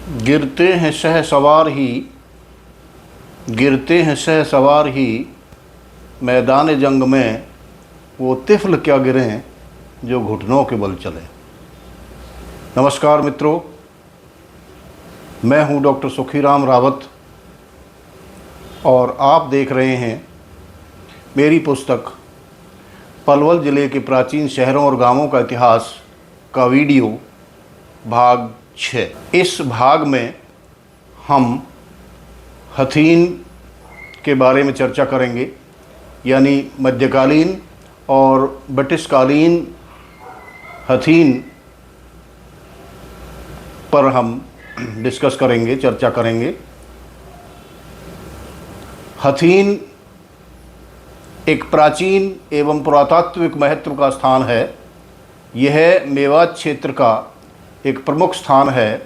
गिरते हैं शहसवार ही, गिरते हैं शहसवार ही, मैदान जंग में वो तिफ़्ल क्या गिरें जो घुटनों के बल चले। नमस्कार मित्रों, मैं हूं डॉक्टर सुखीराम रावत और आप देख रहे हैं मेरी पुस्तक पलवल ज़िले के प्राचीन शहरों और गांवों का इतिहास का वीडियो भाग 6। इस भाग में हम हथीन के बारे में चर्चा करेंगे, यानी मध्यकालीन और ब्रिटिशकालीन हथीन पर हम डिस्कस करेंगे, चर्चा करेंगे। हथीन एक प्राचीन एवं पुरातात्विक महत्व का स्थान है। यह मेवात क्षेत्र का एक प्रमुख स्थान है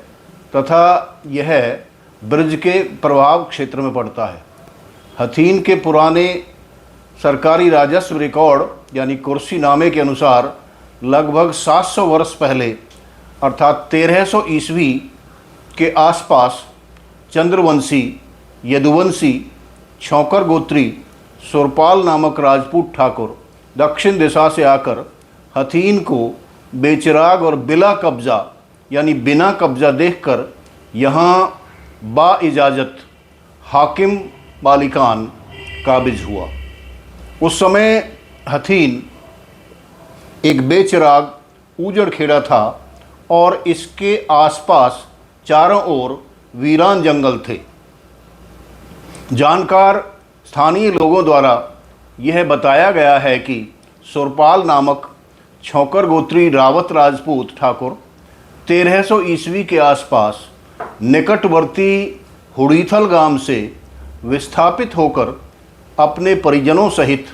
तथा यह ब्रज के प्रभाव क्षेत्र में पड़ता है। हथीन के पुराने सरकारी राजस्व रिकॉर्ड यानी कुर्सीनामे के अनुसार लगभग 700 वर्ष पहले अर्थात 1300 ईस्वी के आसपास चंद्रवंशी, यदुवंशी, छौकर गोत्री सुरपाल नामक राजपूत ठाकुर दक्षिण दिशा से आकर हथीन को बेचिराग और बिला कब्जा यानी बिना कब्जा देखकर यहाँ बाइजाज़त हाकिम मालिकान काबिज हुआ। उस समय हथीन एक बेचिराग ऊजड़ खेड़ा था और इसके आसपास चारों ओर वीरान जंगल थे। जानकार स्थानीय लोगों द्वारा यह बताया गया है कि सुरपाल नामक छौकर गोत्री रावत राजपूत ठाकुर 1300 ईस्वी के आसपास निकटवर्ती हुड़ीथल गांव से विस्थापित होकर अपने परिजनों सहित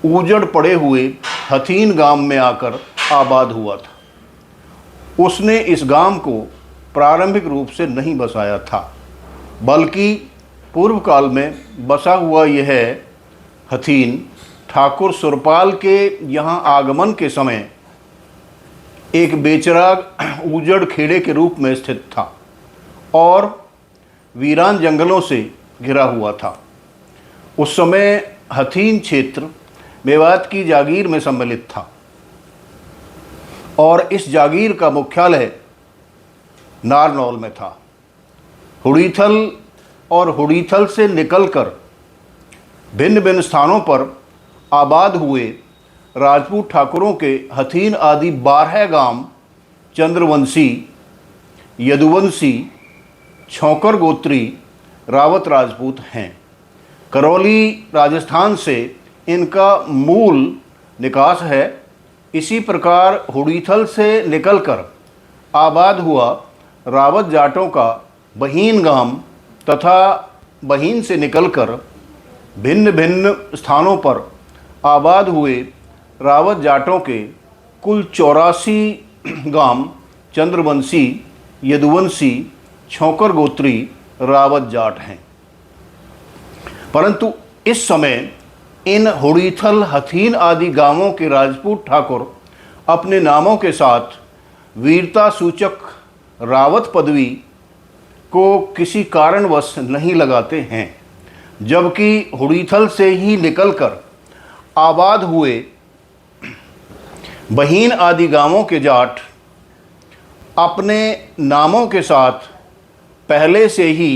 ऊजड़ पड़े हुए हथीन गांव में आकर आबाद हुआ था। उसने इस गांव को प्रारंभिक रूप से नहीं बसाया था, बल्कि पूर्व काल में बसा हुआ यह हथीन ठाकुर सुरपाल के यहाँ आगमन के समय एक बेचिराग ऊजड़ खेड़े के रूप में स्थित था और वीरान जंगलों से घिरा हुआ था। उस समय हथीन क्षेत्र मेवात की जागीर में सम्मिलित था और इस जागीर का मुख्यालय नारनौल में था। हुड़ीथल और हुड़ीथल से निकलकर भिन्न भिन्न स्थानों पर आबाद हुए राजपूत ठाकुरों के हथीन आदि 12 गांव चंद्रवंशी, यदुवंशी, छौकर गोत्री रावत राजपूत हैं। करौली राजस्थान से इनका मूल निकास है। इसी प्रकार हुड़ीथल से निकलकर आबाद हुआ रावत जाटों का बहीन गांव तथा बहीन से निकलकर भिन्न भिन्न स्थानों पर आबाद हुए रावत जाटों के कुल 84 गांव चंद्रवंशी, यदुवंशी, छौकर गोत्री रावत जाट हैं। परंतु इस समय इन हुड़ीथल, हथीन आदि गांवों के राजपूत ठाकुर अपने नामों के साथ वीरता सूचक रावत पदवी को किसी कारणवश नहीं लगाते हैं, जबकि हुड़ीथल से ही निकलकर आबाद हुए बहीन आदि गांवों के जाट अपने नामों के साथ पहले से ही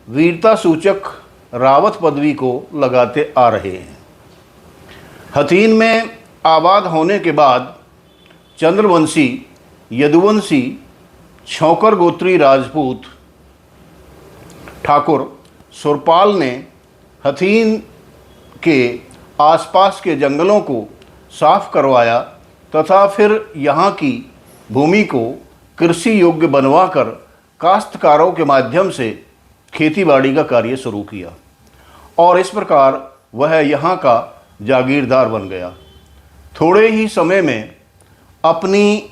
वीरता सूचक रावत पदवी को लगाते आ रहे हैं। हथीन में आबाद होने के बाद चंद्रवंशी, यदुवंशी, छौकर गोत्री राजपूत ठाकुर सुरपाल ने हथीन के आसपास के जंगलों को साफ करवाया तथा फिर यहाँ की भूमि को कृषि योग्य बनवाकर काश्तकारों के माध्यम से खेतीबाड़ी का कार्य शुरू किया और इस प्रकार वह यहाँ का जागीरदार बन गया। थोड़े ही समय में अपनी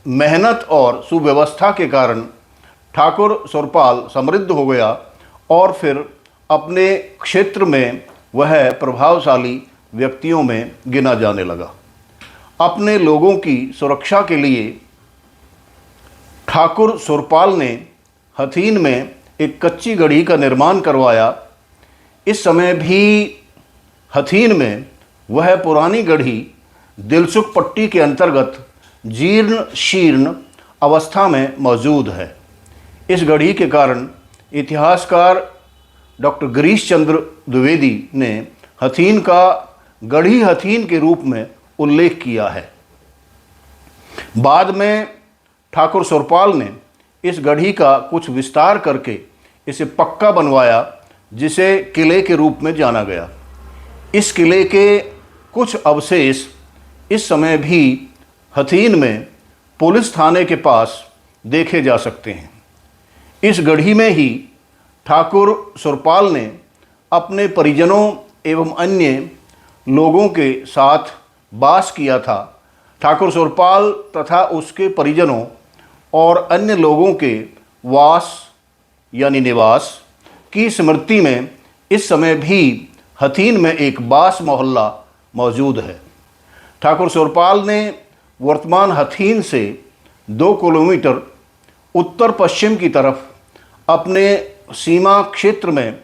मेहनत और सुव्यवस्था के कारण ठाकुर सुरपाल समृद्ध हो गया और फिर अपने क्षेत्र में वह प्रभावशाली व्यक्तियों में गिना जाने लगा। अपने लोगों की सुरक्षा के लिए ठाकुर सुरपाल ने हथीन में एक कच्ची गढ़ी का निर्माण करवाया। इस समय भी हथीन में वह पुरानी गढ़ी दिलसुख पट्टी के अंतर्गत जीर्ण शीर्ण अवस्था में मौजूद है। इस गढ़ी के कारण इतिहासकार डॉक्टर गिरीश चंद्र द्विवेदी ने हथीन का गढ़ी हथीन के रूप में उल्लेख किया है। बाद में ठाकुर सुरपाल ने इस गढ़ी का कुछ विस्तार करके इसे पक्का बनवाया, जिसे किले के रूप में जाना गया। इस किले के कुछ अवशेष इस समय भी हथीन में पुलिस थाने के पास देखे जा सकते हैं। इस गढ़ी में ही ठाकुर सुरपाल ने अपने परिजनों एवं अन्य लोगों के साथ वास किया था। ठाकुर सुरपाल तथा उसके परिजनों और अन्य लोगों के वास यानी निवास की स्मृति में इस समय भी हथीन में एक बास मोहल्ला मौजूद है। ठाकुर सुरपाल ने वर्तमान हथीन से 2 किलोमीटर उत्तर पश्चिम की तरफ अपने सीमा क्षेत्र में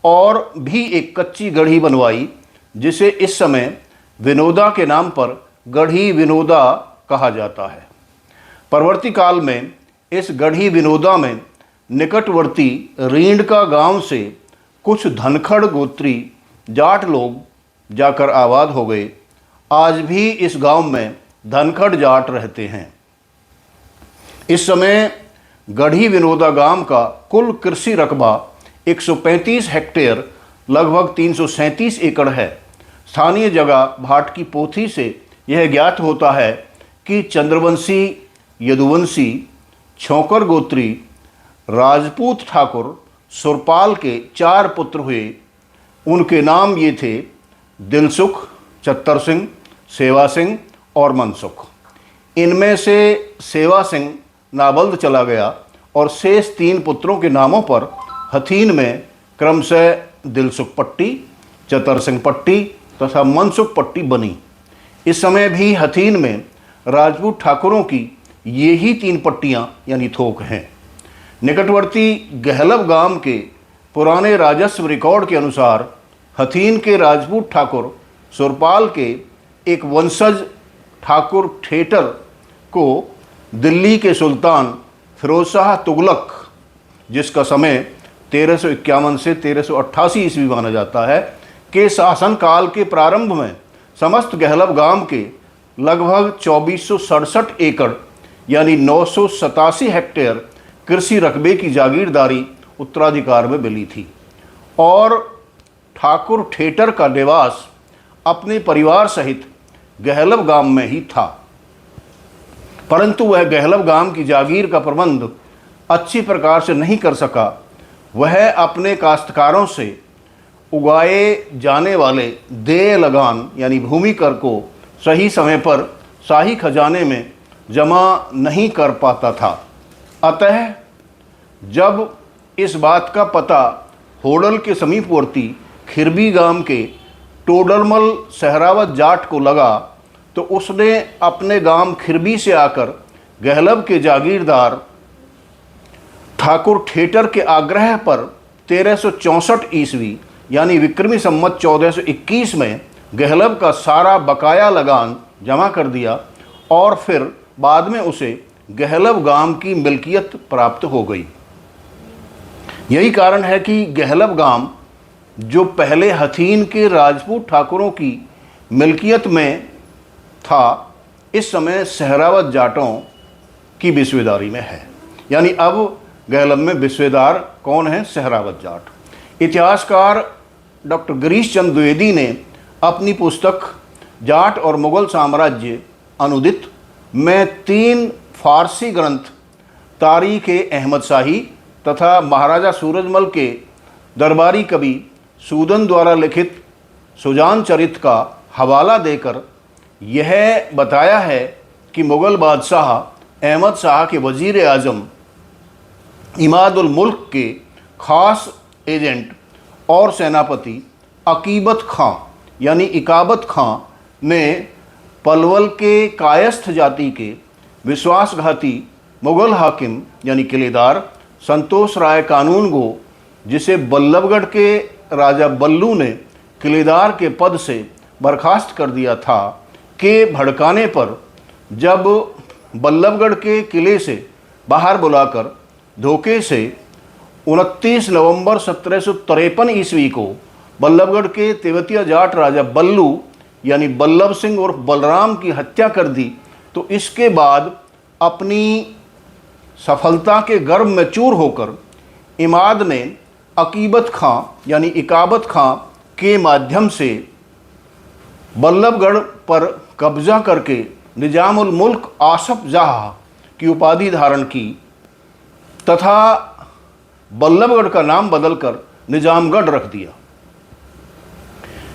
और भी एक कच्ची गढ़ी बनवाई, जिसे इस समय विनोदा के नाम पर गढ़ी विनोदा कहा जाता है। परवर्ती काल में इस गढ़ी विनोदा में निकटवर्ती रींडका गांव से कुछ धनखड़ गोत्री जाट लोग जाकर आबाद हो गए। आज भी इस गांव में धनखड़ जाट रहते हैं। इस समय गढ़ी विनोदा गांव का कुल कृषि रकबा 135 हेक्टेयर लगभग 337 एकड़ है। स्थानीय जगह भाट की पोथी से यह ज्ञात होता है कि चंद्रवंशी, यदुवंशी, छोकर गोत्री राजपूत ठाकुर सुरपाल के 4 पुत्र हुए। उनके नाम ये थे दिलसुख, चत्तर सिंह, सेवा सिंह और मनसुख। इनमें से सेवा सिंह नाबल्द चला गया और शेष 3 पुत्रों के नामों पर हथीन में क्रमशः दिलसुख पट्टी, चतर सिंह पट्टी तथा मनसुख पट्टी बनी। इस समय भी हथीन में राजपूत ठाकुरों की ये ही 3 पट्टियाँ यानी थोक हैं। निकटवर्ती गहलब गांव के पुराने राजस्व रिकॉर्ड के अनुसार हथीन के राजपूत ठाकुर सुरपाल के एक वंशज ठाकुर ठेटर को दिल्ली के सुल्तान फिरोज शाह तुगलक, जिसका समय 1351 से 1388 ईस्वी माना जाता है, के शासनकाल के प्रारंभ में समस्त गहलब गांव के लगभग 2467 एकड़ यानी 987 हेक्टेयर कृषि रकबे की जागीरदारी उत्तराधिकार में मिली थी और ठाकुर ठेटर का निवास अपने परिवार सहित गहलब गांव में ही था। परंतु वह गहलब गांव की जागीर का प्रबंध अच्छी प्रकार से नहीं कर सका। वह अपने काश्तकारों से उगाए जाने वाले देय लगान यानी भूमि कर को सही समय पर शाही खजाने में जमा नहीं कर पाता था। अतः जब इस बात का पता होडल के समीपवर्ती खिरबी गांव के टोडरमल सहरावत जाट को लगा, तो उसने अपने गांव खिरबी से आकर गहलब के जागीरदार ठाकुर ठेटर के आग्रह पर 1364 ईस्वी यानी विक्रमी संवत 1421 में गहलब का सारा बकाया लगान जमा कर दिया और फिर बाद में उसे गहलब गांव की मिल्कियत प्राप्त हो गई। यही कारण है कि गहलब गांव, जो पहले हथीन के राजपूत ठाकुरों की मिल्कियत में था, इस समय सहरावत जाटों की बिस्वेदारी में है। यानी अब गहलब में बिस्वेदार कौन है? सहरावत जाट। इतिहासकार डॉक्टर गिरीश चंद्र द्विवेदी ने अपनी पुस्तक जाट और मुगल साम्राज्य अनुदित में 3 फारसी ग्रंथ तारीख़-ए-अहमद शाही तथा महाराजा सूरजमल के दरबारी कवि सूदन द्वारा लिखित सुजान चरित का हवाला देकर यह बताया है कि मुग़ल बादशाह अहमद शाह के वज़ीर आज़म इमादुल मुल्क के ख़ास एजेंट और सेनापति अकीबत खां यानी इकाबत खां ने पलवल के कायस्थ जाति के विश्वासघाती मुग़ल हाकिम यानी किलेदार संतोष राय कानूनगो, जिसे बल्लभगढ़ के राजा बल्लू ने किलेदार के पद से बर्खास्त कर दिया था, के भड़काने पर जब बल्लभगढ़ के किले से बाहर बुलाकर धोखे से 29 नवंबर 1753 ईस्वी को बल्लभगढ़ के तेवतिया जाट राजा बल्लू यानी बल्लभ सिंह और बलराम की हत्या कर दी, तो इसके बाद अपनी सफलता के गर्व में चूर होकर इमाद ने अकीबत खां यानी इकाबत खां के माध्यम से बल्लभगढ़ पर कब्जा करके निजामुल मुल्क आसफ जाह की उपाधि धारण की तथा बल्लभगढ़ का नाम बदलकर निजामगढ़ रख दिया,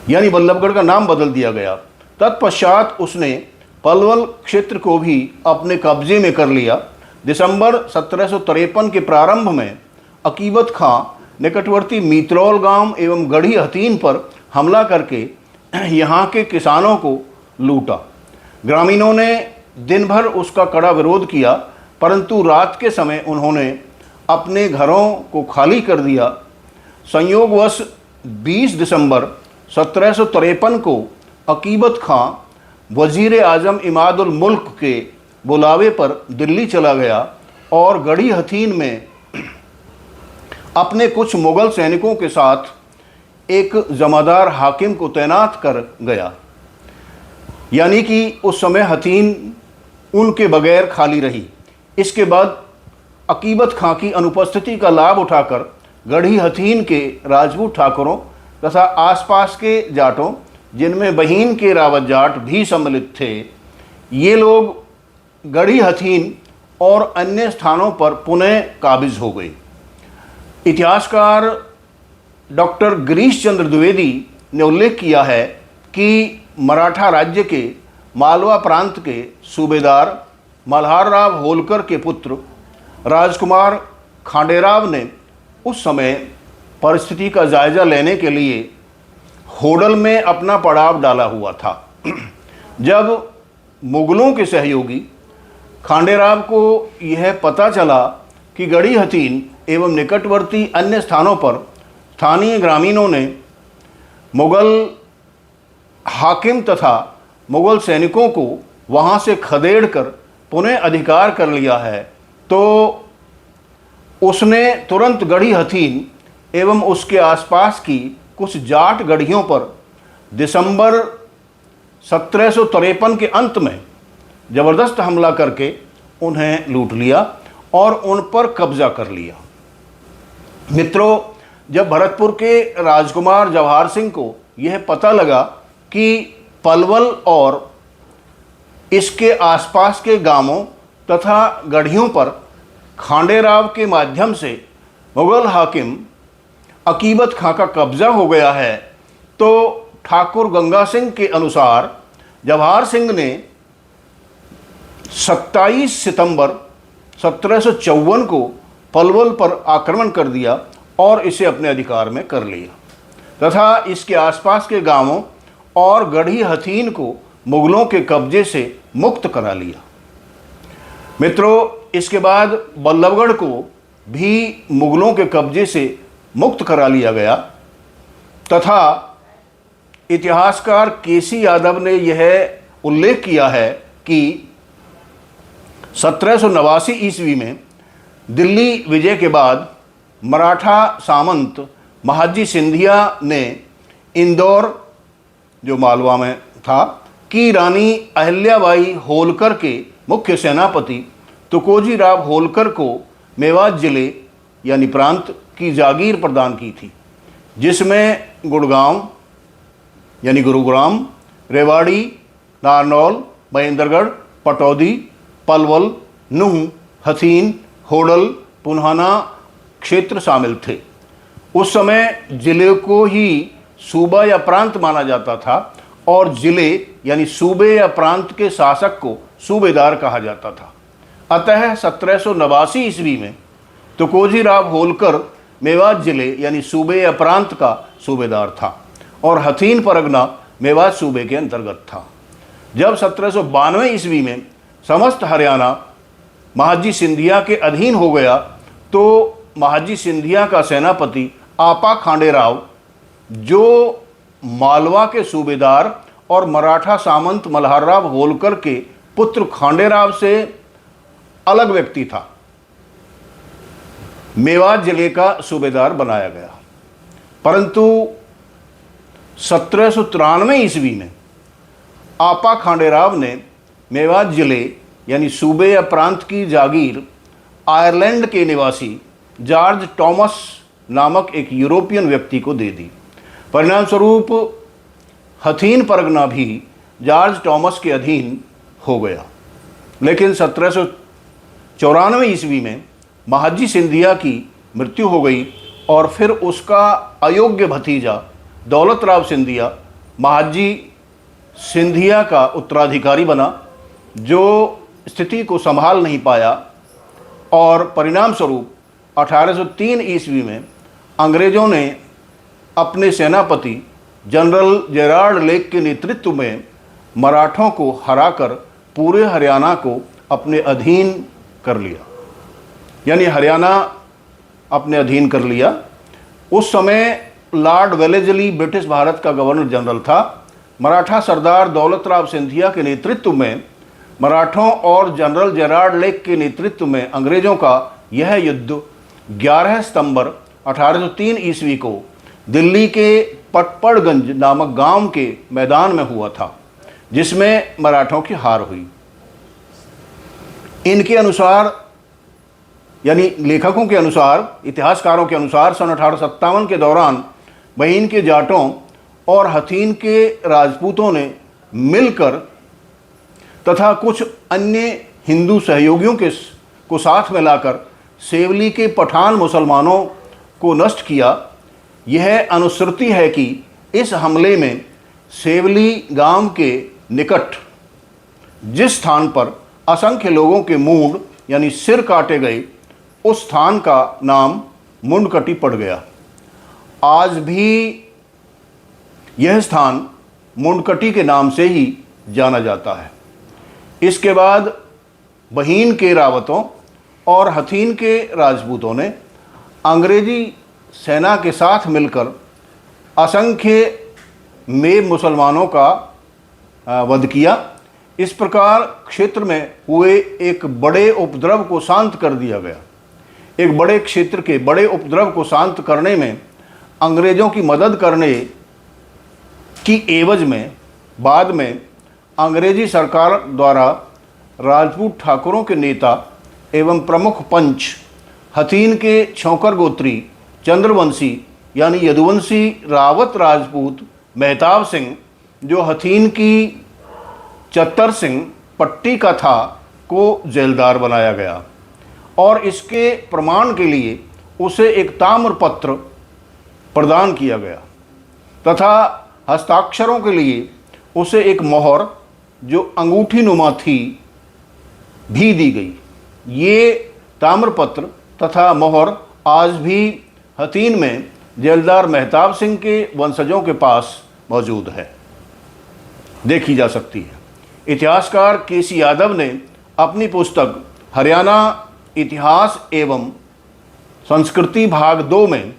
यानी बल्लभगढ़ का नाम बदल दिया गया। तत्पश्चात उसने पलवल क्षेत्र को भी अपने कब्जे में कर लिया। दिसंबर 1753 के प्रारंभ में अकीबत खां निकटवर्ती मीतरौल गांव एवं गढ़ी हथीन पर हमला करके यहाँ के किसानों को लूटा। ग्रामीणों ने दिन भर उसका कड़ा विरोध किया, परंतु रात के समय उन्होंने अपने घरों को खाली कर दिया। संयोगवश 20 दिसंबर 1753 को अकीबत खां वजीर आजम इमादुल मुल्क के बुलावे पर दिल्ली चला गया और गढ़ी हथीन में अपने कुछ मुगल सैनिकों के साथ एक जमादार हाकिम को तैनात कर गया, यानी कि उस समय हथीन उनके बगैर खाली रही। इसके बाद अकीबत खां की अनुपस्थिति का लाभ उठाकर गढ़ी हथीन के राजपूत ठाकुरों तथा आसपास के जाटों, जिनमें बहीन के रावत जाट भी सम्मिलित थे, ये लोग गढ़ी हथीन और अन्य स्थानों पर पुनः काबिज हो गए। इतिहासकार डॉक्टर गिरीश चंद्र द्विवेदी ने उल्लेख किया है कि मराठा राज्य के मालवा प्रांत के सूबेदार मल्हारराव होलकर के पुत्र राजकुमार खांडेराव ने उस समय परिस्थिति का जायजा लेने के लिए होडल में अपना पड़ाव डाला हुआ था। जब मुगलों के सहयोगी खांडेराव को यह पता चला कि गढ़ी हथीन एवं निकटवर्ती अन्य स्थानों पर स्थानीय ग्रामीणों ने मुगल हाकिम तथा मुगल सैनिकों को वहां से खदेड़ कर पुनः अधिकार कर लिया है, तो उसने तुरंत गढ़ी हथीन एवं उसके आसपास की कुछ जाट गढ़ियों पर दिसंबर 1753 के अंत में ज़बरदस्त हमला करके उन्हें लूट लिया और उन पर कब्जा कर लिया। मित्रों, जब भरतपुर के राजकुमार जवाहर सिंह को यह पता लगा कि पलवल और इसके आसपास के गांवों तथा गढ़ियों पर खांडेराव के माध्यम से मुगल हाकिम अकीबत खां का कब्जा हो गया है, तो ठाकुर गंगा सिंह के अनुसार जवाहर सिंह ने 27 सितंबर 1754 को पलवल पर आक्रमण कर दिया और इसे अपने अधिकार में कर लिया तथा इसके आसपास के गांवों और गढ़ी हथीन को मुगलों के कब्जे से मुक्त करा लिया। मित्रों, इसके बाद बल्लभगढ़ को भी मुगलों के कब्जे से मुक्त करा लिया गया तथा इतिहासकार केसी यादव ने यह उल्लेख किया है कि 1789 ईस्वी में दिल्ली विजय के बाद मराठा सामंत महाजी सिंधिया ने इंदौर, जो मालवा में था, की रानी अहिल्याबाई होलकर के मुख्य सेनापति तुकोजी राव होलकर को मेवात जिले यानी प्रांत की जागीर प्रदान की थी, जिसमें गुड़गांव यानी गुरुग्राम, रेवाड़ी, नारनौल, महेंद्रगढ़, पटौदी, पलवल, नूह, हथीन, होडल, पुन्हाना क्षेत्र शामिल थे। उस समय जिले को ही सूबा या प्रांत माना जाता था और जिले यानी सूबे या प्रांत के शासक को सूबेदार कहा जाता था। अतः 1789 ईस्वी में तुकोजी राव होलकर मेवात जिले यानी सूबे या प्रांत का सूबेदार था और हथीन परगना मेवात सूबे के अंतर्गत था। जब 1792 ईस्वी में समस्त हरियाणा महाजी सिंधिया के अधीन हो गया, तो महाजी सिंधिया का सेनापति आपा खांडेराव, जो मालवा के सूबेदार और मराठा सामंत मल्हारराव होलकर के पुत्र खांडेराव से अलग व्यक्ति था, मेवात जिले का सूबेदार बनाया गया। परंतु 1793 ईस्वी में आपा खांडेराव ने मेवात जिले यानी सूबे या प्रांत की जागीर आयरलैंड के निवासी जॉर्ज टॉमस नामक एक यूरोपियन व्यक्ति को दे दी। परिणाम स्वरूप हथीन परगना भी जॉर्ज टॉमस के अधीन हो गया। लेकिन 1794 ईस्वी में महाजी सिंधिया की मृत्यु हो गई और फिर उसका अयोग्य भतीजा दौलत राव सिंधिया महाजी सिंधिया का उत्तराधिकारी बना, जो स्थिति को संभाल नहीं पाया और परिणाम स्वरूप 1803 ईस्वी में अंग्रेज़ों ने अपने सेनापति जनरल जेरार्ड लेक के नेतृत्व में मराठों को हराकर पूरे हरियाणा को अपने अधीन कर लिया, यानी हरियाणा अपने अधीन कर लिया। उस समय लॉर्ड वेलेस्ली ब्रिटिश भारत का गवर्नर जनरल था। मराठा सरदार दौलत राव सिंधिया के नेतृत्व में मराठों और जनरल जेरार्ड लेक के नेतृत्व में अंग्रेज़ों का यह युद्ध 11 सितंबर 1803 ईस्वी को दिल्ली के पटपड़गंज नामक गांव के मैदान में हुआ था, जिसमें मराठों की हार हुई। इनके अनुसार यानी लेखकों के अनुसार, इतिहासकारों के अनुसार सन 1857 के दौरान बहीन के जाटों और हथीन के राजपूतों ने मिलकर तथा कुछ अन्य हिंदू सहयोगियों को साथ मिलाकर सेवली के पठान मुसलमानों को नष्ट किया। यह अनुश्रुति है कि इस हमले में सेवली गांव के निकट जिस स्थान पर असंख्य लोगों के मूंड यानी सिर काटे गए, उस स्थान का नाम मुंडकटी पड़ गया। आज भी यह स्थान मुंडकटी के नाम से ही जाना जाता है। इसके बाद बहीन के रावतों और हथीन के राजपूतों ने अंग्रेजी सेना के साथ मिलकर असंख्य मेब मुसलमानों का वध किया। इस प्रकार क्षेत्र में हुए एक बड़े उपद्रव को शांत कर दिया गया। एक बड़े क्षेत्र के बड़े उपद्रव को शांत करने में अंग्रेज़ों की मदद करने की एवज में बाद में अंग्रेजी सरकार द्वारा राजपूत ठाकुरों के नेता एवं प्रमुख पंच हथीन के छौकर गोत्री चंद्रवंशी यानी यदुवंशी रावत राजपूत मेहताब सिंह, जो हथीन की चत्तर सिंह पट्टी का था, को जेलदार बनाया गया और इसके प्रमाण के लिए उसे एक ताम्रपत्र प्रदान किया गया तथा हस्ताक्षरों के लिए उसे एक मोहर जो अंगूठी नुमा थी भी दी गई। ये ताम्रपत्र तथा मोहर आज भी हथीन में जेलदार मेहताब सिंह के वंशजों के पास मौजूद है, देखी जा सकती है। इतिहासकार केसी यादव ने अपनी पुस्तक हरियाणा इतिहास एवं संस्कृति भाग 2 में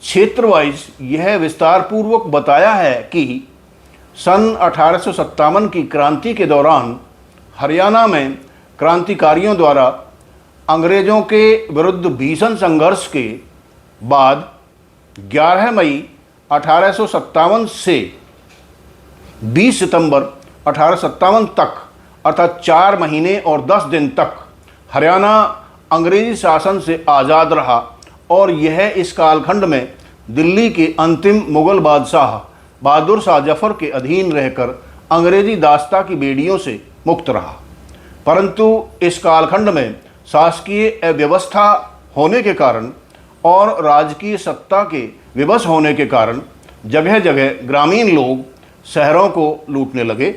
क्षेत्र वाइज यह विस्तार पूर्वक बताया है कि सन 1857 की क्रांति के दौरान हरियाणा में क्रांतिकारियों द्वारा अंग्रेज़ों के विरुद्ध भीषण संघर्ष के बाद 11 मई 1857 से 20 सितंबर 1857 तक अर्थात 4 महीने और 10 दिन तक हरियाणा अंग्रेजी शासन से आज़ाद रहा और यह इस कालखंड में दिल्ली के अंतिम मुग़ल बादशाह बहादुर शाह जफ़र के अधीन रहकर अंग्रेजी दास्ता की बेड़ियों से मुक्त रहा। परंतु इस कालखंड में शासकीय अव्यवस्था होने के कारण और राजकीय सत्ता के विवश होने के कारण जगह जगह ग्रामीण लोग शहरों को लूटने लगे।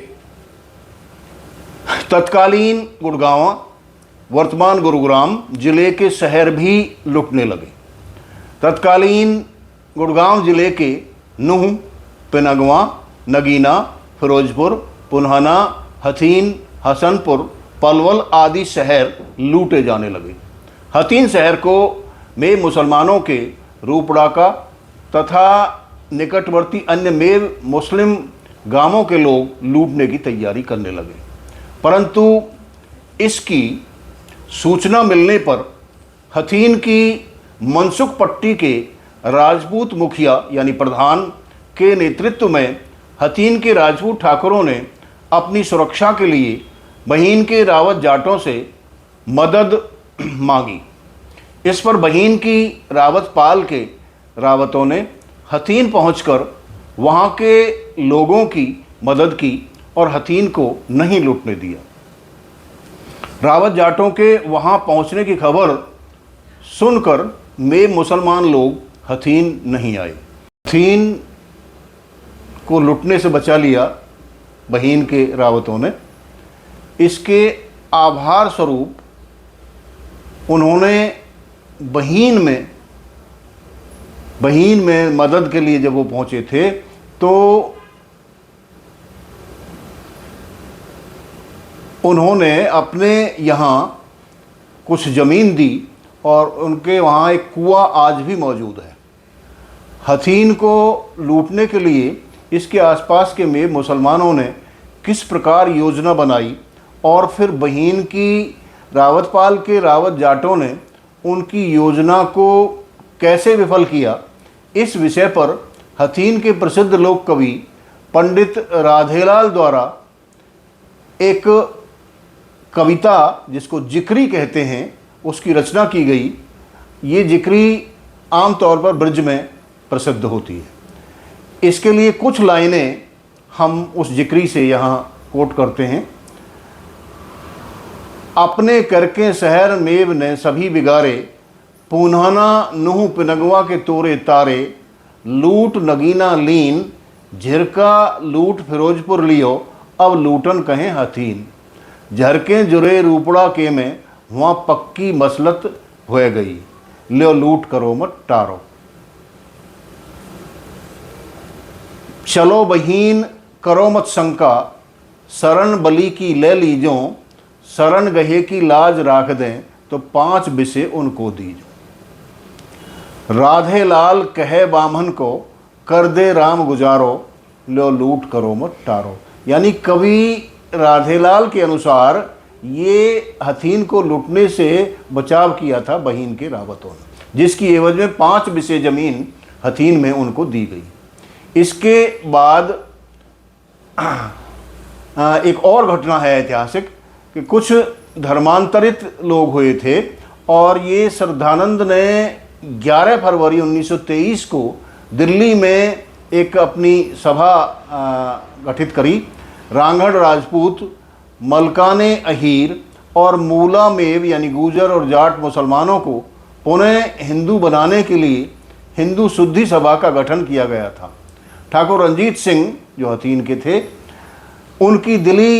तत्कालीन गुड़गांव वर्तमान गुरुग्राम जिले के शहर भी लूटने लगे। तत्कालीन गुड़गांव जिले के नूह, पिनगवा, नगीना, फिरोजपुर, पुन्हाना, हथीन, हसनपुर, पलवल आदि शहर लूटे जाने लगे। हथीन शहर को में मुसलमानों के रूपड़ा का तथा निकटवर्ती अन्य मेव मुस्लिम गांवों के लोग लूटने की तैयारी करने लगे। परंतु इसकी सूचना मिलने पर हथीन की मनसुख पट्टी के राजपूत मुखिया यानी प्रधान के नेतृत्व में हथीन के राजपूत ठाकुरों ने अपनी सुरक्षा के लिए बहीन के रावत जाटों से मदद मांगी। इस पर बहीन की रावत पाल के रावतों ने हथीन पहुंचकर वहां के लोगों की मदद की और हथीन को नहीं लूटने दिया। रावत जाटों के वहां पहुंचने की खबर सुनकर में मुसलमान लोग हथीन नहीं आए। हथीन को लूटने से बचा लिया बहीन के रावतों ने। इसके आभार स्वरूप उन्होंने बहीन में मदद के लिए जब वो पहुंचे थे तो उन्होंने अपने यहाँ कुछ ज़मीन दी और उनके वहाँ एक कुआं आज भी मौजूद है। हथीन को लूटने के लिए इसके आसपास के में मुसलमानों ने किस प्रकार योजना बनाई और फिर बहीन की रावतपाल के रावत जाटों ने उनकी योजना को कैसे विफल किया, इस विषय पर हथीन के प्रसिद्ध लोक कवि पंडित राधेलाल द्वारा एक कविता जिसको जिक्री कहते हैं उसकी रचना की गई। ये जिक्री आमतौर पर ब्रज में प्रसिद्ध होती है। इसके लिए कुछ लाइनें हम उस जिक्री से यहाँ कोट करते हैं। अपने करके शहर मेव ने सभी बिगारे, पून्हाना नुह पिनगवा के तोरे तारे, लूट नगीना लीन, झिरका लूट फिरोजपुर लियो, अब लूटन कहें हथीन, झरके जुरे रूपड़ा के में वहाँ पक्की मसलत हो गई, लियो लूट करो मत टारो। चलो बहीन करो मत शंका, शरण बली की ले लीजो, शरण गहे की लाज राख दें, तो 5 बिसे उनको दीजो। राधे लाल कहे बामन को, कर दे राम गुजारो, लो लूट करो मत टारो। यानी कवि राधेलाल के अनुसार ये हथीन को लूटने से बचाव किया था बहीन के रावतों ने, जिसकी एवज में 5 बिसे ज़मीन हथीन में उनको दी गई। इसके बाद एक और घटना है ऐतिहासिक कि कुछ धर्मांतरित लोग हुए थे और ये श्रद्धानंद ने 11 फरवरी 1923 को दिल्ली में एक अपनी सभा गठित करी। रांगड़ राजपूत, मलकाने अहीर और मूला मेव यानी गुजर और जाट मुसलमानों को पुनः हिंदू बनाने के लिए हिंदू शुद्धि सभा का गठन किया गया था। ठाकुर रंजीत सिंह जो हथीन के थे, उनकी दिली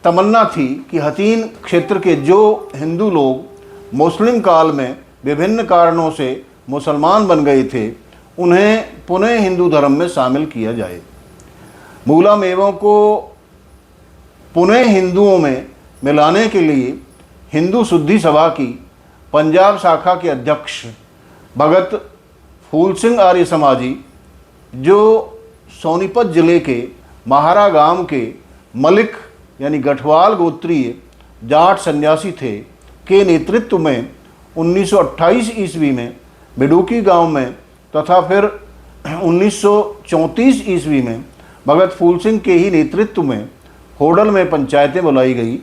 तमन्ना थी कि हथीन क्षेत्र के जो हिंदू लोग मुस्लिम काल में विभिन्न कारणों से मुसलमान बन गए थे, उन्हें पुनः हिंदू धर्म में शामिल किया जाए। मूला मेवों को पुनः हिंदुओं में मिलाने के लिए हिंदू शुद्धि सभा की पंजाब शाखा के अध्यक्ष भगत फूल सिंह आर्य समाजी, जो सोनीपत जिले के महारा गांव के मलिक यानी गठवाल गोत्रीय जाट सन्यासी थे, के नेतृत्व में 1928 ईस्वी में बिडूकी गांव में तथा फिर 1934 ईस्वी में भगत फूल सिंह के ही नेतृत्व में होडल में पंचायतें बुलाई गई,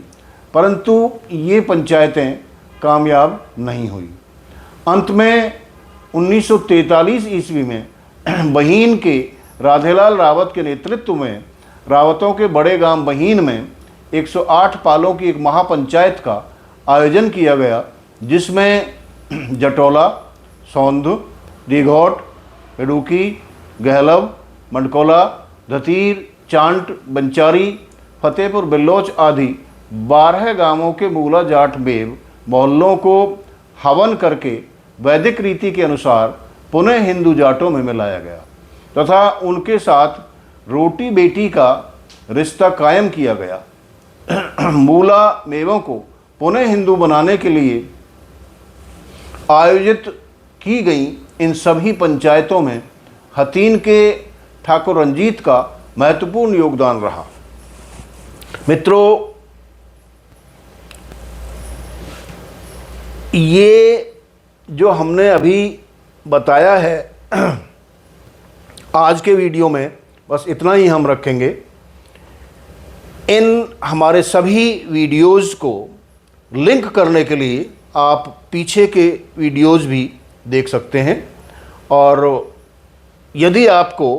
परंतु ये पंचायतें कामयाब नहीं हुई। अंत में 1943 ईस्वी में बहीन के राधेलाल रावत के नेतृत्व में रावतों के बड़े गांव बहीन में 108 पालों की एक महापंचायत का आयोजन किया गया, जिसमें जटोला, सौंध, दिघौट, पिडुकी, गहलव, मंडकोला, धतीर, चांट, बंचारी, फतेहपुर बिल्लोच आदि 12 गांवों के मूला जाट मेव मोहल्लों को हवन करके वैदिक रीति के अनुसार पुनः हिंदू जाटों में मिलाया गया तथा उनके साथ रोटी बेटी का रिश्ता कायम किया गया। मूला मेवों को पुनः हिंदू बनाने के लिए आयोजित की गई इन सभी पंचायतों में हथीन के ठाकुर रंजीत का महत्वपूर्ण योगदान रहा। मित्रों, ये जो हमने अभी बताया है आज के वीडियो में, बस इतना ही हम रखेंगे। इन हमारे सभी वीडियोज़ को लिंक करने के लिए आप पीछे के वीडियोज़ भी देख सकते हैं, और यदि आपको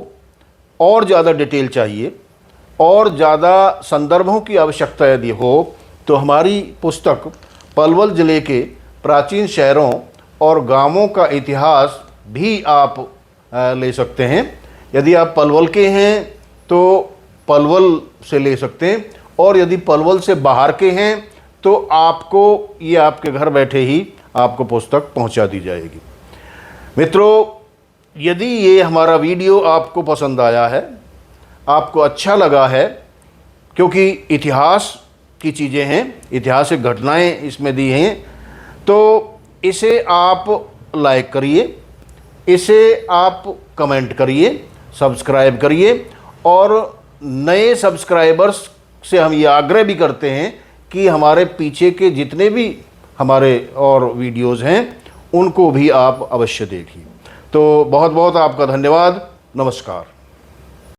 और ज़्यादा डिटेल चाहिए और ज़्यादा संदर्भों की आवश्यकता यदि हो तो हमारी पुस्तक पलवल ज़िले के प्राचीन शहरों और गांवों का इतिहास भी आप ले सकते हैं। यदि आप पलवल के हैं तो पलवल से ले सकते हैं, और यदि पलवल से बाहर के हैं तो आपको ये आपके घर बैठे ही आपको पुस्तक पहुंचा दी जाएगी। मित्रों, यदि ये हमारा वीडियो आपको पसंद आया है, आपको अच्छा लगा है, क्योंकि इतिहास की चीज़ें हैं, ऐतिहासिक घटनाएं इसमें दी हैं, तो इसे आप लाइक करिए, इसे आप कमेंट करिए, सब्सक्राइब करिए, और नए सब्सक्राइबर्स से हम ये आग्रह भी करते हैं कि हमारे पीछे के जितने भी हमारे और वीडियोज़ हैं उनको भी आप अवश्य देखिए। तो बहुत बहुत आपका धन्यवाद। नमस्कार।